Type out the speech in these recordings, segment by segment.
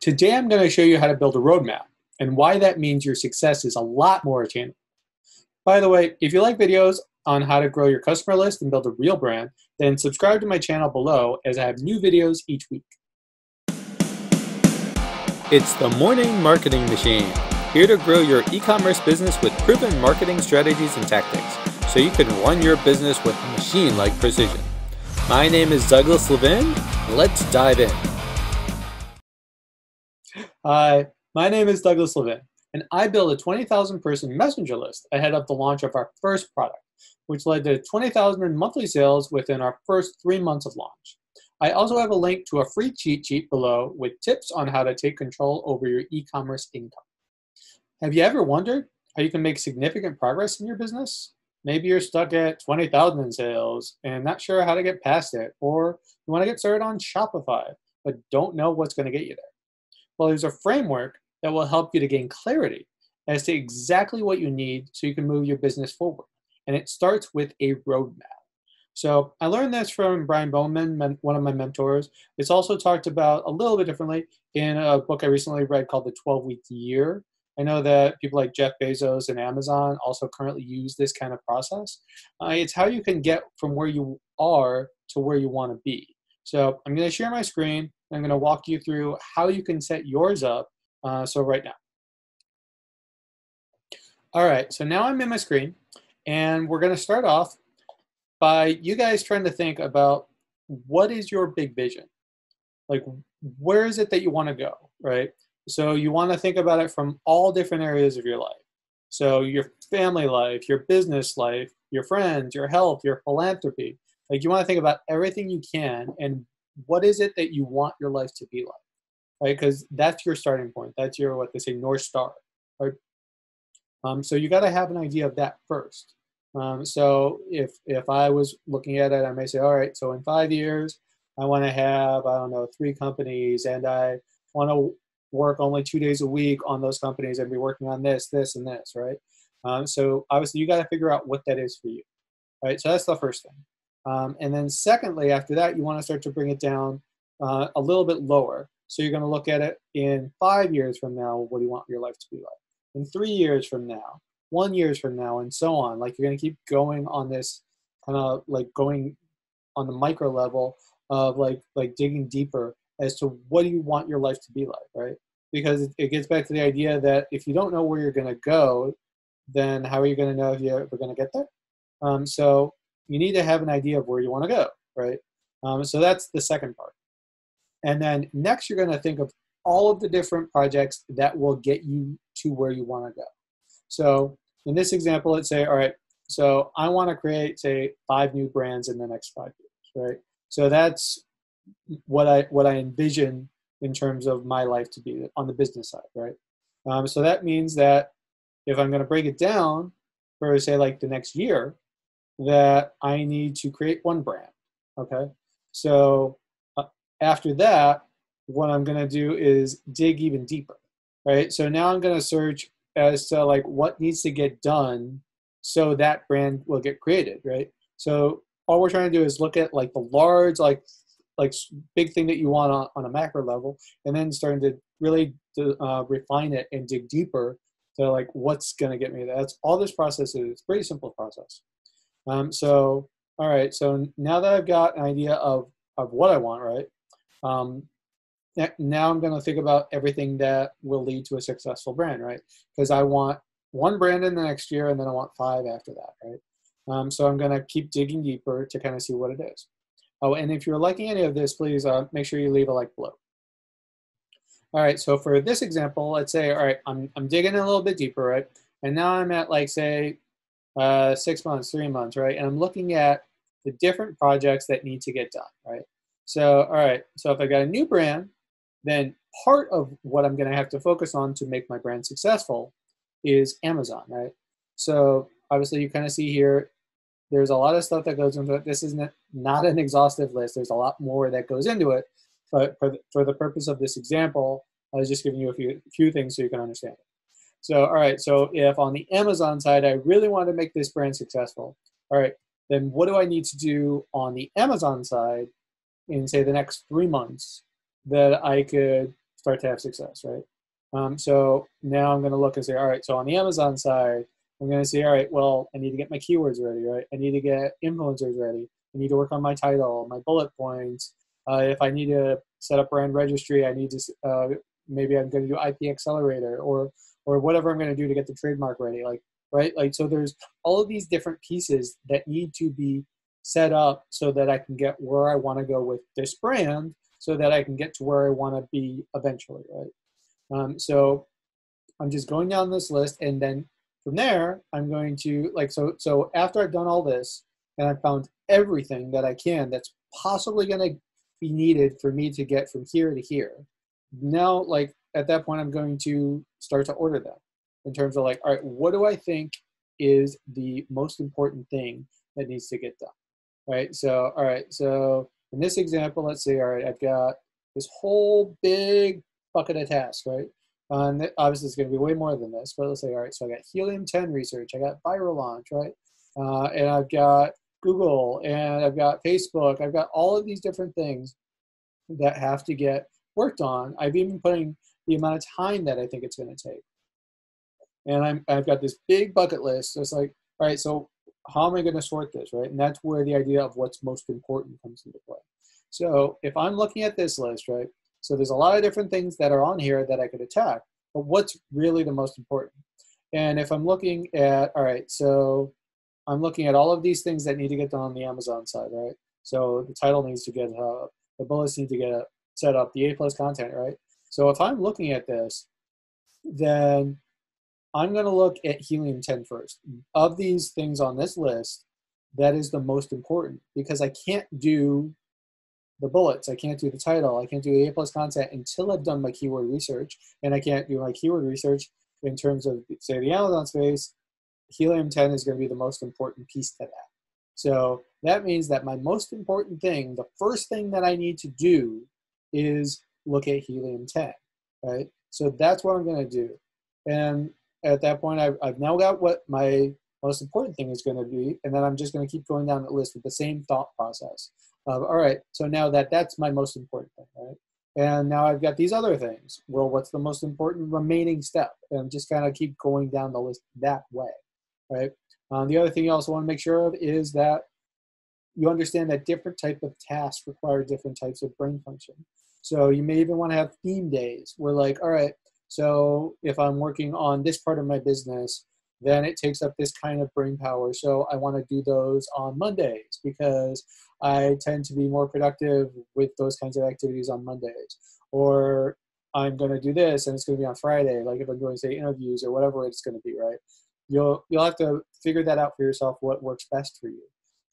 Today I'm going to show you how to build a roadmap and why that means your success is a lot more attainable. By the way, if you like videos on how to grow your customer list and build a real brand, then subscribe to my channel below as I have new videos each week. It's the Morning Marketing Machine, here to grow your e-commerce business with proven marketing strategies and tactics, so you can run your business with machine-like precision. My name is Douglas Levin. Let's dive in. Hi, my name is Douglas Levin, and I built a 20,000 person messenger list ahead of the launch of our first product, which led to 20,000 in monthly sales within our first 3 months of launch. I also have a link to a free cheat sheet below with tips on how to take control over your e-commerce income. Have you ever wondered how you can make significant progress in your business? Maybe you're stuck at 20,000 in sales and not sure how to get past it, or you want to get started on Shopify, but don't know what's going to get you there. Well, there's a framework that will help you to gain clarity as to exactly what you need so you can move your business forward. And it starts with a roadmap. So I learned this from Brian Bowman, one of my mentors. It's also talked about a little bit differently in a book I recently read called The 12-Week Year. I know that people like Jeff Bezos and Amazon also currently use this kind of process. It's how you can get from where you are to where you want to be. So I'm going to share my screen. I'm going to walk you through how you can set yours up. So right now. All right, so now I'm in my screen, and we're going to start off by you guys trying to think about what is your big vision? Like, where is it that you want to go, right? So you want to think about it from all different areas of your life. So your family life, your business life, your friends, your health, your philanthropy. Like, you want to think about everything you can and what is it that you want your life to be like, right? Because that's your starting point. That's your, what they say, North Star, right? So you got to have an idea of that first. So if I was looking at it, I may say, all right, so in 5 years, I want to have, I don't know, 3 companies, and I want to work only 2 days a week on those companies and be working on this, this, and this, right? So obviously you got to figure out what that is for you, right? So that's the first thing. And then secondly, after that, you want to start to bring it down a little bit lower. So you're going to look at it in 5 years from now, what do you want your life to be like? In 3 years from now, 1 year from now, and so on. Like, you're going to keep going on this kind of like going on the micro level of like digging deeper as to what do you want your life to be like, right? Because it gets back to the idea that if you don't know where you're going to go, then how are you going to know if you're ever going to get there? So you need to have an idea of where you want to go, right? So that's the second part. And then next, you're going to think of all of the different projects that will get you to where you want to go. So in this example, let's say, all right, so I want to create, say, 5 new brands in the next 5 years, right? So that's what I envision in terms of my life to be on the business side, right? So that means that if I'm going to break it down for, say, like the next year, that I need to create 1 brand, okay? So after that, what I'm going to do is dig even deeper, right? So now I'm going to search as to like what needs to get done so that brand will get created, right? So all we're trying to do is look at like the large, like big thing that you want on a macro level, and then starting to really refine it and dig deeper to like what's going to get me there. That's all this process is. It's a pretty simple process. So all right, so now that I've got an idea of what I want, right? Now I'm going to think about everything that will lead to a successful brand, right? Because I want 1 brand in the next year, and then I want 5 after that, right? So I'm going to keep digging deeper to kind of see what it is. Oh, and if you're liking any of this, please make sure you leave a like below. All right, so for this example, let's say, all right, I'm digging a little bit deeper, right? And now I'm at like, say, 6 months, 3 months, right? And I'm looking at the different projects that need to get done, right? So, all right, so if I got a new brand, then part of what I'm going to have to focus on to make my brand successful is Amazon, right? So obviously you kind of see here, there's a lot of stuff that goes into it. This is not an exhaustive list. There's a lot more that goes into it. But for the purpose of this example, I was just giving you a few things so you can understand it. So, all right, so if on the Amazon side, I really want to make this brand successful, all right, then what do I need to do on the Amazon side in, say, the next 3 months that I could start to have success, right? So now I'm going to look and say, all right, so on the Amazon side, I'm going to say, all right, well, I need to get my keywords ready, right? I need to get influencers ready. I need to work on my title, my bullet points. If I need to set up brand registry, I need to, maybe I'm going to do IP Accelerator or whatever I'm going to do to get the trademark ready, like, right? Like, so there's all of these different pieces that need to be set up so that I can get where I want to go with this brand so that I can get to where I want to be eventually, right? So I'm just going down this list, and then from there, I'm going to so after I've done all this and I've found everything that I can that's possibly going to be needed for me to get from here to here. Now, like at that point, I'm going to start to order them in terms of like, all right, what do I think is the most important thing that needs to get done, right? So, all right, so in this example, let's say, all right, I've got this whole big bucket of tasks, right? And obviously, it's going to be way more than this, but let's say, all right, so I got helium-10 research, I got viral launch, right? And I've got Google, and I've got Facebook, I've got all of these different things that have to get worked on. I've even putting the amount of time that I think it's going to take. And I've got this big bucket list. So it's like, all right, so how am I going to sort this, right? And that's where the idea of what's most important comes into play. So if I'm looking at this list, right, so there's a lot of different things that are on here that I could attack, but what's really the most important? And if I'm looking at, all right, so I'm looking at all of these things that need to get done on the Amazon side, right? So the title needs to get the bullets need to get set up, the A+ content, right? So if I'm looking at this, then I'm going to look at helium-10 first. Of these things on this list, that is the most important because I can't do the bullets, I can't do the title, I can't do the A+ content until I've done my keyword research, and I can't do my keyword research in terms of, say, the Amazon space. Helium-10 is going to be the most important piece to that. So that means that my most important thing, the first thing that I need to do is look at helium-10, right? So that's what I'm going to do. And at that point, I've now got what my most important thing is going to be, and then I'm just going to keep going down the list with the same thought process. All right, so now that's my most important thing, right? And now I've got these other things. Well, what's the most important remaining step? And just kind of keep going down the list that way, right? The other thing you also want to make sure of is that you understand that different type of tasks require different types of brain function. So you may even want to have theme days where like, all right, so if I'm working on this part of my business, then it takes up this kind of brain power. So I want to do those on Mondays because I tend to be more productive with those kinds of activities on Mondays. Or I'm going to do this and it's going to be on Friday, like if I'm doing, say, interviews or whatever it's going to be, right? You'll have to figure that out for yourself, what works best for you.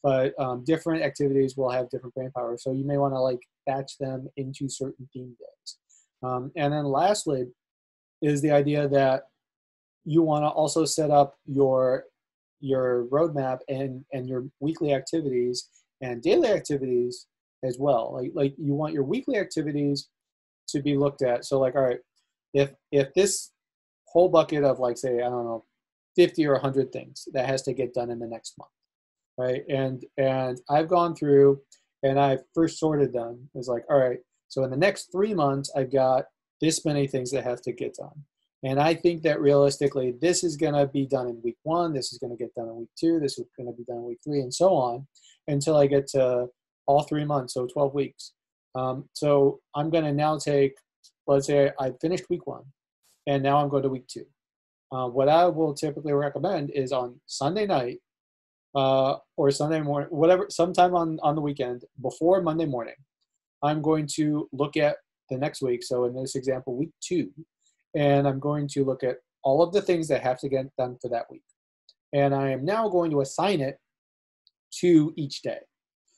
But different activities will have different brain power. So you may want to like batch them into certain theme days. And then lastly is the idea that you want to also set up your roadmap and your weekly activities and daily activities as well. Like you want your weekly activities to be looked at. So like, all right, if this whole bucket of like, say, I don't know, 50 or 100 things that has to get done in the next month, right? And I've gone through and I first sorted them. It's like, all right, so in the next 3 months, I've got this many things that have to get done. And I think that realistically, this is going to be done in week 1, this is going to get done in week 2, this is going to be done in week 3, and so on until I get to all 3 months, so 12 weeks. So I'm going to now take, let's say I finished week 1, and now I'm going to week 2. What I will typically recommend is on Sunday night or Sunday morning, whatever, sometime on the weekend before Monday morning, I'm going to look at the next week. So in this example, week 2, and I'm going to look at all of the things that have to get done for that week. And I am now going to assign it to each day.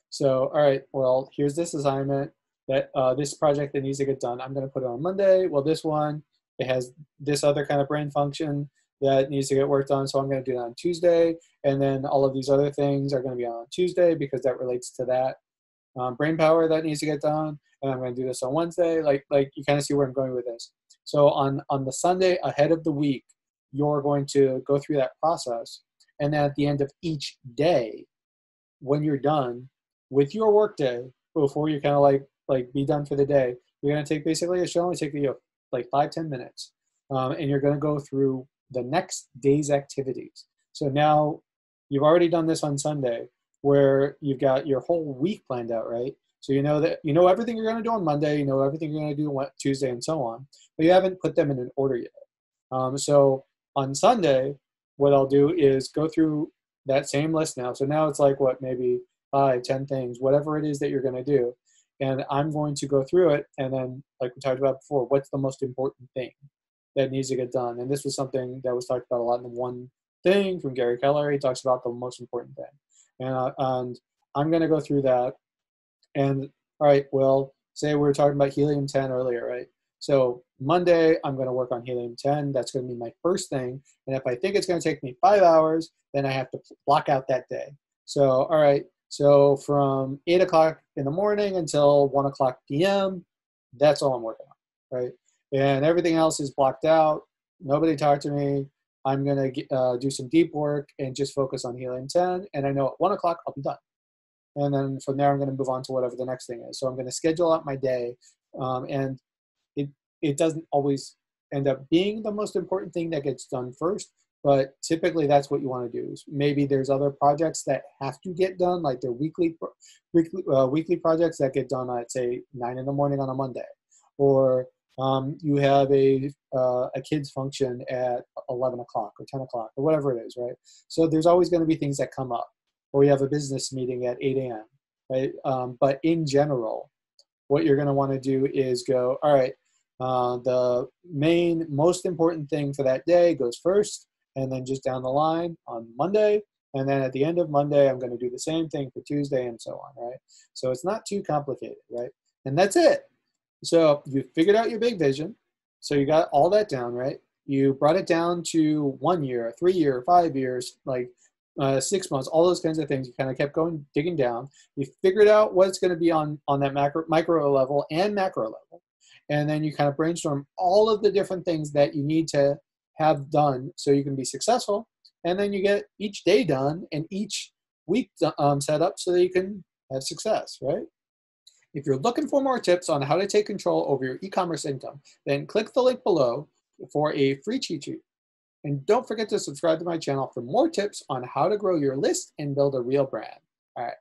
So, all right, well, here's this assignment that this project that needs to get done. I'm going to put it on Monday. Well, this one, it has this other kind of brain function that needs to get worked on. So I'm going to do that on Tuesday. And then all of these other things are going to be on Tuesday because that relates to that brain power that needs to get done. And I'm going to do this on Wednesday. Like you kind of see where I'm going with this. So on the Sunday ahead of the week, you're going to go through that process. And then at the end of each day, when you're done with your work day, before you kind of like be done for the day, You're going to take basically, it should only take you like 5-10 minutes. And you're going to go through the next day's activities. So now you've already done this on Sunday where you've got your whole week planned out, right? So you know that you know everything you're going to do on Monday, you know everything you're going to do on Tuesday and so on, but you haven't put them in an order yet. So on Sunday, what I'll do is go through that same list now. So now it's like what, maybe 5, 10 things, whatever it is that you're going to do. And I'm going to go through it. And then, like we talked about before, what's the most important thing that needs to get done? And this was something that was talked about a lot in the one thing from Gary Keller. He talks about the most important thing. And I'm going to go through that. And all right, well, say we were talking about helium-10 earlier, right? So Monday, I'm going to work on helium-10. That's going to be my first thing. And if I think it's going to take me 5 hours, then I have to block out that day. So, all right, so from 8 o'clock in the morning until 1 o'clock p.m., that's all I'm working on, right? And everything else is blocked out. Nobody talk to me. I'm going to do some deep work and just focus on helium-10. And I know at 1 o'clock, I'll be done. And then from there, I'm going to move on to whatever the next thing is. So I'm going to schedule out my day. And it doesn't always end up being the most important thing that gets done first, but typically that's what you want to do. Maybe there's other projects that have to get done, like they're weekly projects that get done at, say, 9 in the morning on a Monday. Or you have a kid's function at 11 o'clock or 10 o'clock or whatever it is, right? So there's always going to be things that come up. Or you have a business meeting at 8 a.m., right? But in general, what you're going to want to do is go, all right, the main, most important thing for that day goes first, and then just down the line on Monday. And then at the end of Monday, I'm going to do the same thing for Tuesday and so on, right? So it's not too complicated, right? And that's it. So you figured out your big vision. So you got all that down, right? You brought it down to 1 year, 3 year, 5 years, like 6 months, all those kinds of things. You kind of kept going, digging down. You figured out what it's going to be on that micro level and macro level. And then you kind of brainstorm all of the different things that you need to have done so you can be successful. And then you get each day done and each week set up so that you can have success, right? If you're looking for more tips on how to take control over your e-commerce income, then click the link below for a free cheat sheet. And don't forget to subscribe to my channel for more tips on how to grow your list and build a real brand. All right.